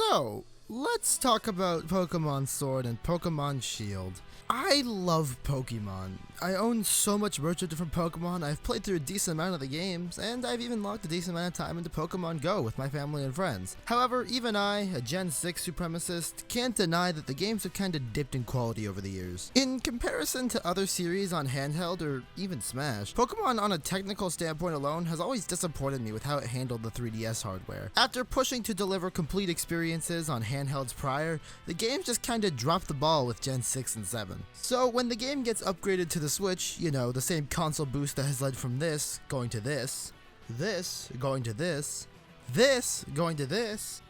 So, let's talk about Pokemon Sword and Pokemon Shield. I love Pokemon. I own so much merch of different Pokemon, I've played through a decent amount of the games, and I've even logged a decent amount of time into Pokemon Go with my family and friends. However, even I, a Gen 6 supremacist, can't deny that the games have kinda dipped in quality over the years. In comparison to other series on handheld or even Smash, Pokemon on a technical standpoint alone has always disappointed me with how it handled the 3DS hardware. After pushing to deliver complete experiences on handhelds prior, the game just kinda dropped the ball with Gen 6 and 7. So when the game gets upgraded to the Switch, you know, the same console boost that has led from this, going to this, going to this, going to this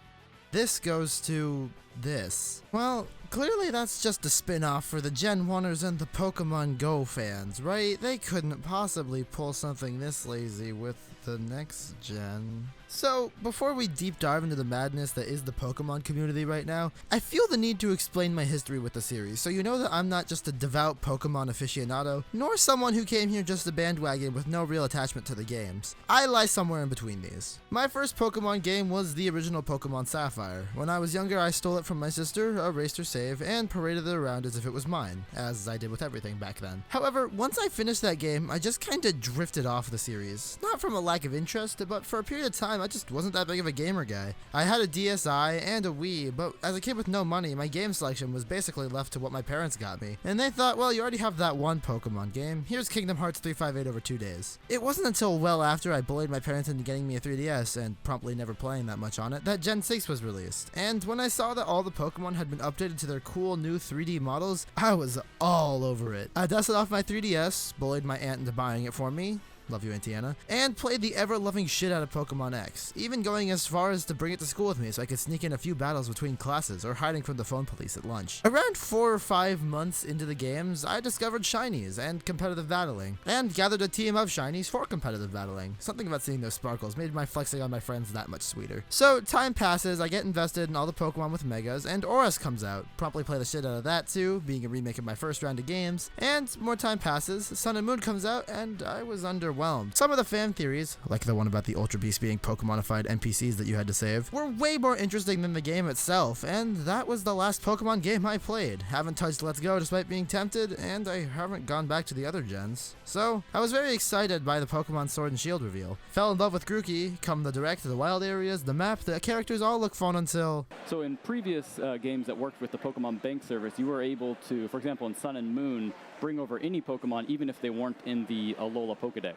goes to this. Well, clearly that's just a spin-off for the Gen 1ers and the Pokemon Go fans, right? They couldn't possibly pull something this lazy with the next gen. So, before we deep dive into the madness that is the Pokemon community right now, I feel the need to explain my history with the series, so you know that I'm not just a devout Pokemon aficionado, nor someone who came here just a bandwagon with no real attachment to the games. I lie somewhere in between these. My first Pokemon game was the original Pokemon Sapphire. When I was younger, I stole it from my sister, erased her save, and paraded it around as if it was mine, as I did with everything back then. However, once I finished that game, I just kinda drifted off the series. Not from a lack of interest, but for a period of time, I just wasn't that big of a gamer guy. I had a DSi and a Wii, but as a kid with no money, my game selection was basically left to what my parents got me. And they thought, well, you already have that one Pokemon game, here's Kingdom Hearts 358 over 2 days. It wasn't until well after I bullied my parents into getting me a 3DS, and promptly never playing that much on it, that Gen 6 was released. And when I saw that all the Pokemon had been updated to their cool new 3D models, I was all over it. I dusted off my 3DS, bullied my aunt into buying it for me, love you, Auntie Anna, and played the ever-loving shit out of Pokemon X, even going as far as to bring it to school with me so I could sneak in a few battles between classes or hiding from the phone police at lunch. Around 4 or 5 months into the games, I discovered shinies and competitive battling, and gathered a team of shinies for competitive battling. Something about seeing those sparkles made my flexing on my friends that much sweeter. So time passes, I get invested in all the Pokemon with Megas, and Oris comes out. Promptly play the shit out of that too, being a remake of my first round of games, and more time passes, Sun and Moon comes out, and I was underwhelmed. Some of the fan theories, like the one about the Ultra Beast being Pokemonified NPCs that you had to save, were way more interesting than the game itself, and that was the last Pokemon game I played. Haven't touched Let's Go despite being tempted, and I haven't gone back to the other gens. So, I was very excited by the Pokemon Sword and Shield reveal. Fell in love with Grookey, come the direct, the wild areas, the map, the characters all look fun until... So in previous games that worked with the Pokemon Bank service, you were able to, for example in Sun and Moon, bring over any Pokemon even if they weren't in the Alola Pokedex.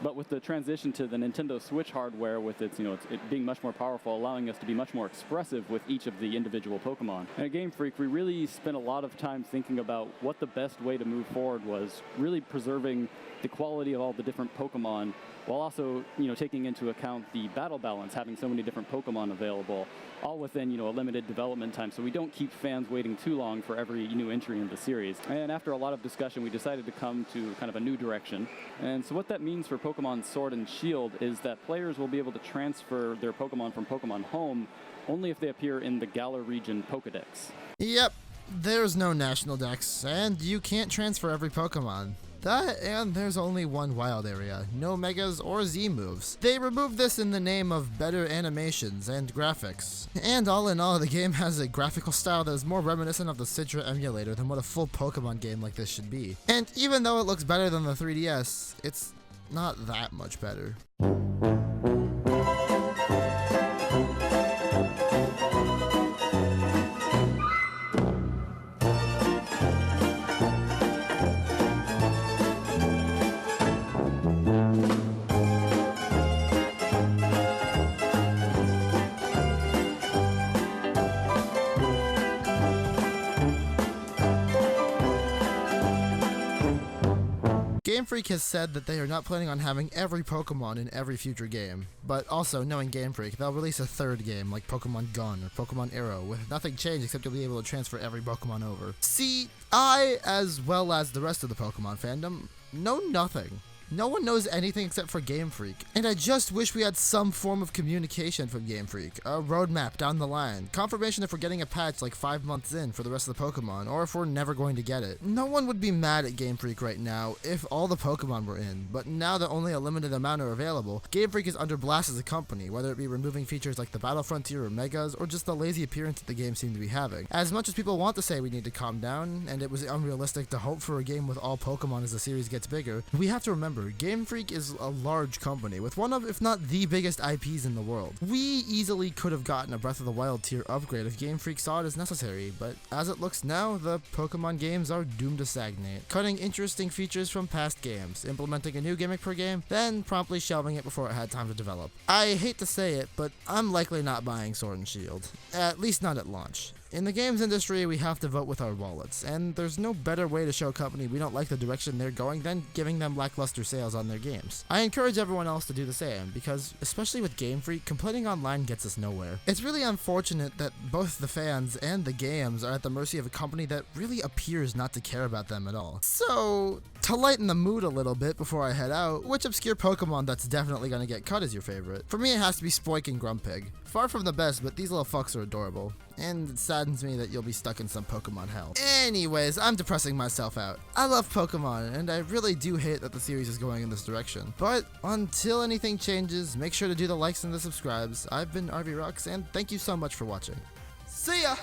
But with the transition to the Nintendo Switch hardware, with its, it being much more powerful, allowing us to be much more expressive with each of the individual Pokemon. And at Game Freak, we really spent a lot of time thinking about what the best way to move forward was, really preserving the quality of all the different Pokemon, while also, taking into account the battle balance, having so many different Pokemon available, all within, a limited development time, so we don't keep fans waiting too long for every new entry in the series. And after a lot of discussion, we decided to come to kind of a new direction. And so what that means for Pokemon Sword and Shield is that players will be able to transfer their Pokemon from Pokemon Home only if they appear in the Galar region Pokedex. Yep, there's no national dex, and you can't transfer every Pokemon. That, and there's only one wild area, no Megas or Z moves. They removed this in the name of better animations and graphics. And all in all, the game has a graphical style that is more reminiscent of the Citra emulator than what a full Pokemon game like this should be. And even though it looks better than the 3DS, it's not that much better. Game Freak has said that they are not planning on having every Pokemon in every future game, but also, knowing Game Freak, they'll release a third game like Pokemon Gun or Pokemon Arrow with nothing changed except you'll be able to transfer every Pokemon over. See, I, as well as the rest of the Pokemon fandom, know nothing. No one knows anything except for Game Freak, and I just wish we had some form of communication from Game Freak, a roadmap down the line, confirmation if we're getting a patch like 5 months in for the rest of the Pokemon, or if we're never going to get it. No one would be mad at Game Freak right now if all the Pokemon were in, but now that only a limited amount are available, Game Freak is under blast as a company, whether it be removing features like the Battle Frontier or Megas, or just the lazy appearance that the game seemed to be having. As much as people want to say we need to calm down, and it was unrealistic to hope for a game with all Pokemon as the series gets bigger, we have to remember, Game Freak is a large company with one of, if not the biggest IPs in the world. We easily could have gotten a Breath of the Wild tier upgrade if Game Freak saw it as necessary, but as it looks now, the Pokemon games are doomed to stagnate, cutting interesting features from past games, implementing a new gimmick per game, then promptly shelving it before it had time to develop. I hate to say it, but I'm likely not buying Sword and Shield, at least not at launch. In the games industry, we have to vote with our wallets, and there's no better way to show a company we don't like the direction they're going than giving them lackluster sales on their games. I encourage everyone else to do the same, because, especially with Game Freak, complaining online gets us nowhere. It's really unfortunate that both the fans and the games are at the mercy of a company that really appears not to care about them at all. So, to lighten the mood a little bit before I head out, which obscure Pokemon that's definitely gonna get cut is your favorite? For me, it has to be Spoik and Grumpig. Far from the best, but these little fucks are adorable. And it saddens me that you'll be stuck in some Pokemon hell. Anyways, I'm depressing myself out. I love Pokemon, and I really do hate that the series is going in this direction. But until anything changes, make sure to do the likes and the subscribes. I've been RV Rux, and thank you so much for watching. See ya!